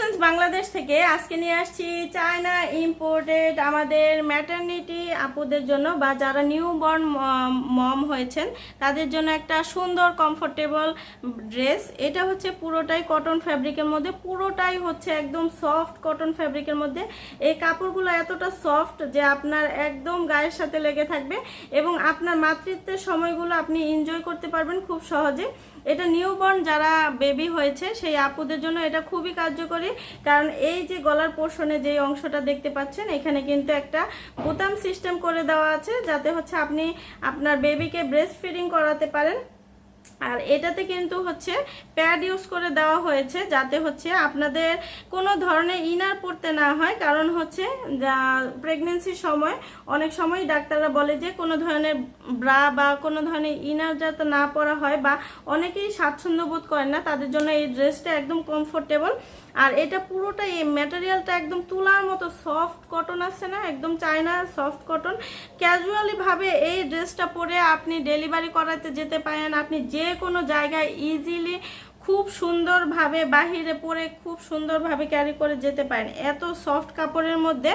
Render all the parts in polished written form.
Collections Bangladesh থেকে আজকে নিয়ে আসছি চায়না ইম্পোর্টেড আমাদের ম্যাটারনিটি আপুদের জন্য বা যারা নিউবর্ন মম হয়েছেন তাদের জন্য একটা সুন্দর কমফোর্টেবল ড্রেস। এটা হচ্ছে পুরোটাই কটন ফ্যাব্রিকের মধ্যে, পুরোটাই হচ্ছে একদম সফট কটন ফ্যাব্রিকের মধ্যে। এই কাপড়গুলো এতটা সফট যে আপনার একদম গায়ের সাথে লেগে থাকবে এবং আপনার মাতৃত্বের সময়গুলো আপনি এনজয় করতে পারবেন খুব সহজে। এটা নিউবর্ন যারা বেবি হয়েছে সেই আপুদের জন্য এটা খুবই কার্যকরী, কারণ এই যে গলার পোর্শনে যে অংশটা দেখতে পাচ্ছেন এখানে কিন্তু একটা বোতাম সিস্টেম করে দেওয়া আছে যাতে হচ্ছে আপনি আপনার বেবিকে ব্রেস্ট ফিডিং করাতে পারেন। আর এটাতে কিন্তু হচ্ছে প্যাড ইউজ করে দেওয়া হয়েছে যাতে হচ্ছে আপনাদের কোনো ধরনের ইনার পড়তে না হয়, কারণ হচ্ছে প্রেগনেন্সির সময় অনেক সময় ডাক্তাররা বলে যে কোনো ধরনের ব্রা বা কোনো ধরনের ইনার যাতে না পরা হয় বা অনেকেই স্বাচ্ছন্দ্য বোধ করেন না, তাদের জন্য এই ড্রেসটা একদম কমফোর্টেবল। আর এটা পুরোটা এই ম্যাটেরিয়ালটা একদম তুলার মতো সফট কটন আছে না, একদম চায়না সফট কটন। ক্যাজুয়ালি ভাবে এই ড্রেসটা পরে আপনি ডেলিভারি করাতে যেতে পারেন, আপনি যে কোনো জায়গায় ইজিলি খুব সুন্দরভাবে বাহিরে পরে খুব সুন্দরভাবে ক্যারি করে যেতে পারেন এত সফট কাপড়ের মধ্যে।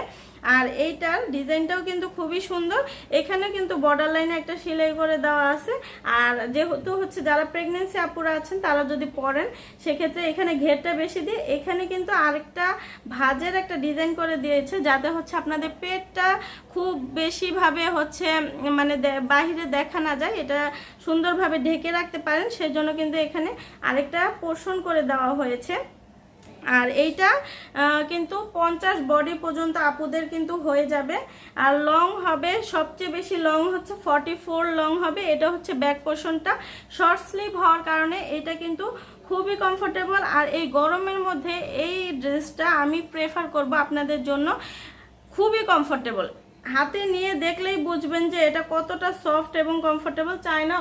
আর এইটার ডিজাইনটাও কিন্তু খুবই সুন্দর, এখানে কিন্তু বর্ডার লাইনে একটা সেলাই করে দেওয়া আছে। আর যেহেতু হচ্ছে যারা প্রেগনেন্সি আপুরা আছেন তারা যদি পরেন সেক্ষেত্রে এখানে ঘেরটা বেশি দিয়ে এখানে কিন্তু আরেকটা ভাঁজের একটা ডিজাইন করে দিয়েছে যাতে হচ্ছে আপনাদের পেটটা খুব বেশিভাবে হচ্ছে মানে বাহিরে দেখা না যায়, এটা সুন্দরভাবে ঢেকে রাখতে পারেন, সেজন্য কিন্তু এখানে আরেকটা পোর্শন করে দেওয়া হয়েছে। আর এইটা কিন্তু 50 বডি পর্যন্ত আপুদের কিন্তু হয়ে যাবে। আর লং হবে, সবচেয়ে বেশি লং হচ্ছে 44 লং হবে। এটা হচ্ছে ব্যাক পোর্শনটা শর্ট স্লিভ হওয়ার কারণে এটা কিন্তু খুবই কমফোর্টেবল। আর এই গরমের মধ্যে এই ড্রেসটা আমি প্রেফার করব আপনাদের জন্য, খুবই কমফোর্টেবল। হাতে নিয়ে দেখলেই বুঝবেন যে এটা কতটা সফট এবং কমফোর্টেবল। চায়না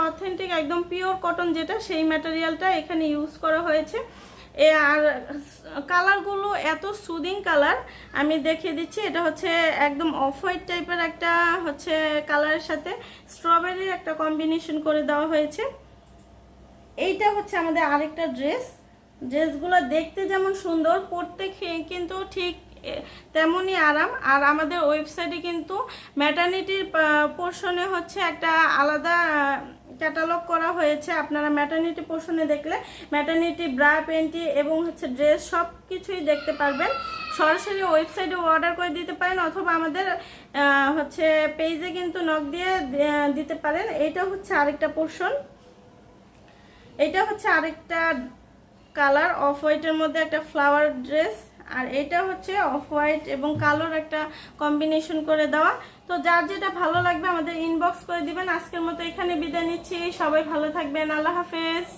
অথেন্টিক একদম পিওর কটন যেটা, সেই ম্যাটেরিয়ালটা এখানে ইউজ করা হয়েছে। আর কালারগুলো এত সুদিং কালার, আমি দেখিয়ে দিচ্ছি। এটা হচ্ছে একদম অফ হোয়াইট টাইপের একটা হচ্ছে কালারের সাথে স্ট্রবেরির একটা কম্বিনেশন করে দেওয়া হয়েছে। এইটা হচ্ছে আমাদের আরেকটা ড্রেসগুলো দেখতে যেমন সুন্দর, পরতে কিন্তু ঠিক তেমনই আরাম। আর আমাদের ওয়েবসাইটে কিন্তু ম্যাটারনিটির পোর্শনে হচ্ছে একটা আলাদা ক্যাটালগ করা হয়েছে। আপনারা ম্যাটারনিটি পোর্শনে দেখলে ম্যাটারনিটি ব্রা প্যান্টি এবং হচ্ছে ড্রেস সব কিছুই দেখতে পারবেন। সরাসরি ওয়েবসাইটে অর্ডার করে দিতে পারেন অথবা আমাদের হচ্ছে পেজে কিন্তু নক দিয়ে দিতে পারেন। এটা হচ্ছে আরেকটা পোর্শন, এটা হচ্ছে আরেকটা কালার অফ হোয়াইটের মধ্যে একটা ফ্লাওয়ার ড্রেস। আর এটা হচ্ছে অফ হোয়াইট এবং কালোর একটা কম্বিনেশন করে দেওয়া। তো যার যেটা ভালো লাগবে আমাদের ইনবক্স করে দিবেন। আজকের মতো এখানে বিদায় নিচ্ছি, সবাই ভালো থাকবেন, আল্লাহ হাফেজ।